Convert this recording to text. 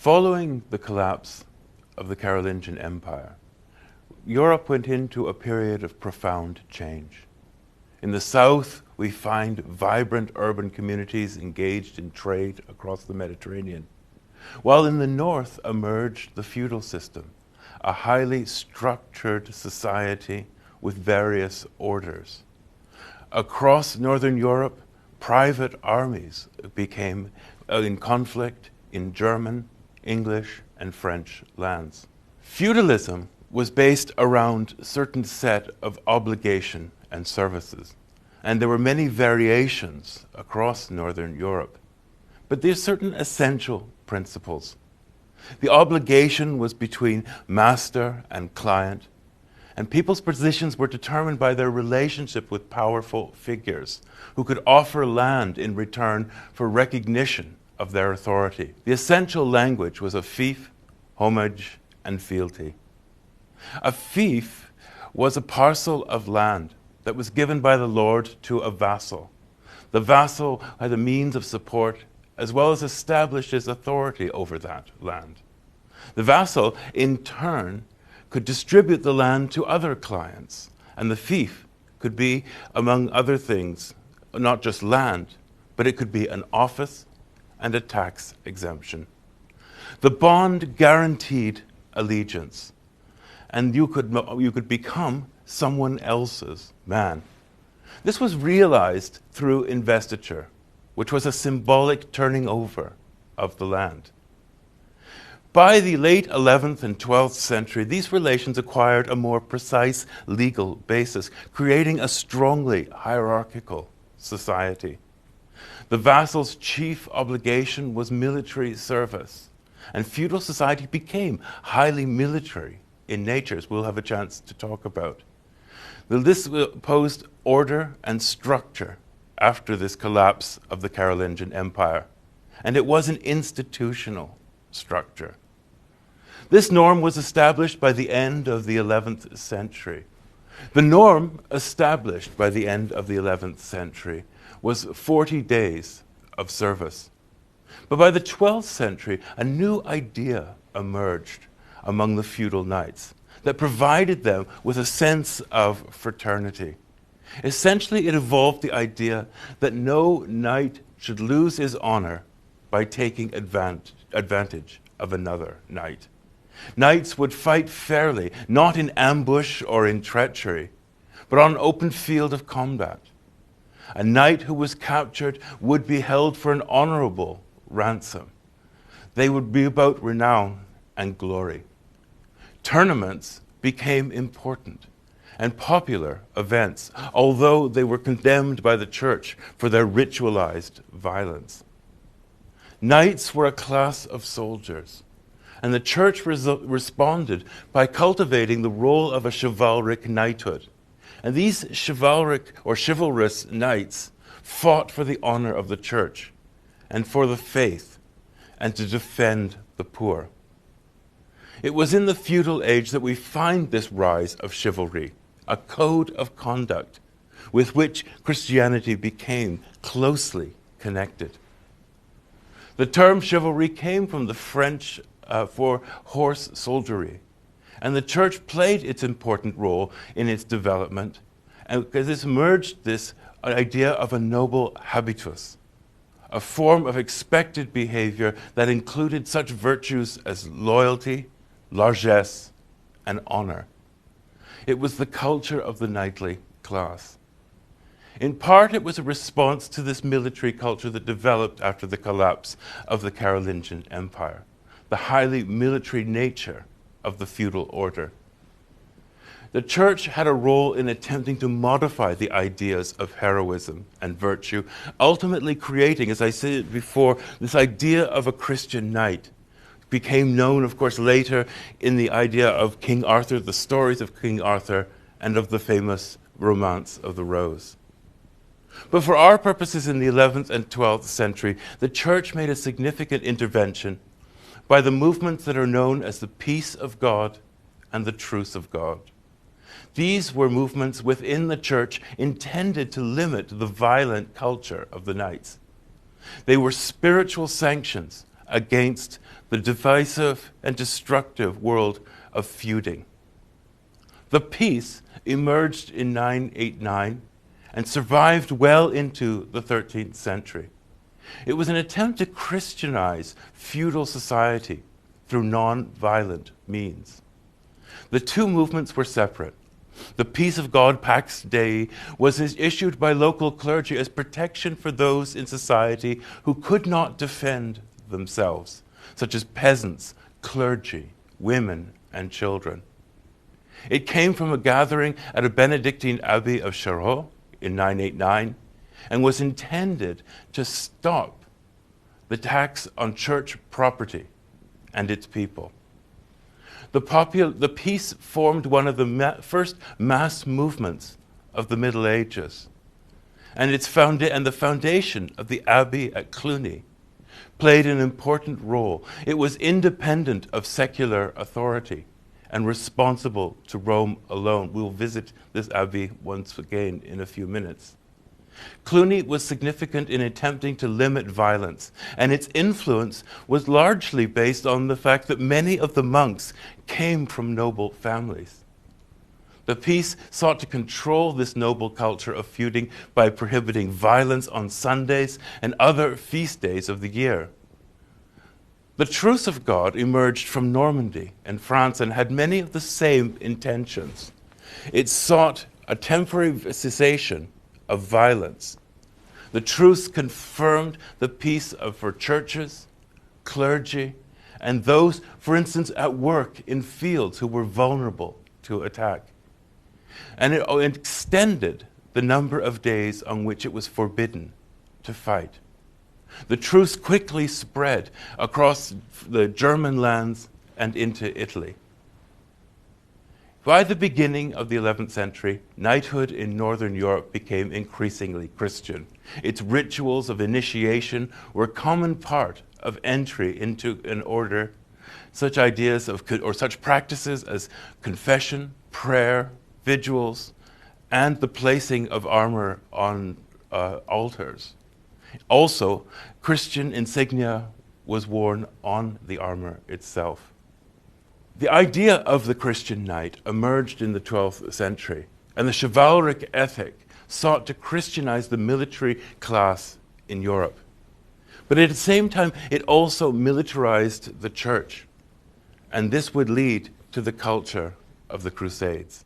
Following the collapse of the Carolingian Empire, Europe went into a period of profound change. In the south, we find vibrant urban communities engaged in trade across the Mediterranean, while in the north emerged the feudal system, a highly structured society with various orders. Across northern Europe, private armies became in conflict in German, English, and French lands. Feudalism was based around a certain set of obligation and services, and there were many variations across northern Europe. But there are certain essential principles. The obligation was between master and client, and people's positions were determined by their relationship with powerful figures who could offer land in return for recognition of their authority. The essential language was of fief, homage, and fealty. A fief was a parcel of land that was given by the lord to a vassal. The vassal had a means of support as well as established his authority over that land. The vassal, in turn, could distribute the land to other clients, and the fief could be, among other things, not just land, but it could be an office and a tax exemption. The bond guaranteed allegiance, and you could become someone else's man. This was realized through investiture, which was a symbolic turning over of the land. By the late 11th and 12th century, these relations acquired a more precise legal basis, creating a strongly hierarchical society. The vassal's chief obligation was military service, and feudal society became highly military in nature, as we'll have a chance to talk about. This posed order and structure after this collapse of the Carolingian Empire, and it was an institutional structure. This norm was established by the end of the 11th century. The norm established by the end of the 11th century was 40 days of service. But by the 12th century, a new idea emerged among the feudal knights that provided them with a sense of fraternity. Essentially, it evolved the idea that no knight should lose his honor by taking advantage of another knight. Knights would fight fairly, not in ambush or in treachery, but on an open field of combat. A knight who was captured would be held for an honorable ransom. They would be about renown and glory. Tournaments became important and popular events, although they were condemned by the church for their ritualized violence. Knights were a class of soldiers, and the church responded by cultivating the role of a chivalric knighthood. And these chivalric or chivalrous knights fought for the honor of the church and for the faith and to defend the poor. It was in the feudal age that we find this rise of chivalry, a code of conduct with which Christianity became closely connected. The term chivalry came from the French for horse soldiery, and the church played its important role in its development, and because this emerged this idea of a noble habitus, a form of expected behavior that included such virtues as loyalty, largesse, and honor. It was the culture of the knightly class. In part, it was a response to this military culture that developed after the collapse of the Carolingian Empire, the highly military nature of the feudal order. The church had a role in attempting to modify the ideas of heroism and virtue, ultimately creating, as I said before, this idea of a Christian knight. Became known, of course, later in the idea of King Arthur, the stories of King Arthur, and of the famous Romance of the Rose. But for our purposes in the 11th and 12th century, the church made a significant intervention by the movements that are known as the peace of God and the truce of God. These were movements within the church intended to limit the violent culture of the knights. They were spiritual sanctions against the divisive and destructive world of feuding. The peace emerged in 989 and survived well into the 13th century. It was an attempt to Christianize feudal society through non-violent means. The two movements were separate. The Peace of God Pax Dei was issued by local clergy as protection for those in society who could not defend themselves, such as peasants, clergy, women, and children. It came from a gathering at a Benedictine abbey of Charroux in 989 and was intended to stop the tax on church property and its people. The peace formed one of the first mass movements of the Middle Ages, and the foundation of the abbey at Cluny played an important role. It was independent of secular authority and responsible to Rome alone. We'll visit this abbey once again in a few minutes. Cluny was significant in attempting to limit violence, and its influence was largely based on the fact that many of the monks came from noble families. The peace sought to control this noble culture of feuding by prohibiting violence on Sundays and other feast days of the year. The Truce of God emerged from Normandy and France and had many of the same intentions. It sought a temporary cessation of violence. The truce confirmed the peace for churches, clergy, and those, for instance, at work in fields who were vulnerable to attack. And it extended the number of days on which it was forbidden to fight. The truce quickly spread across the German lands and into Italy. By the beginning of the 11th century, knighthood in Northern Europe became increasingly Christian. Its rituals of initiation were a common part of entry into an order. Such practices as confession, prayer, vigils, and the placing of armor on altars. Also, Christian insignia was worn on the armor itself. The idea of the Christian knight emerged in the 12th century, and the chivalric ethic sought to Christianize the military class in Europe. But at the same time, it also militarized the church, and this would lead to the culture of the Crusades.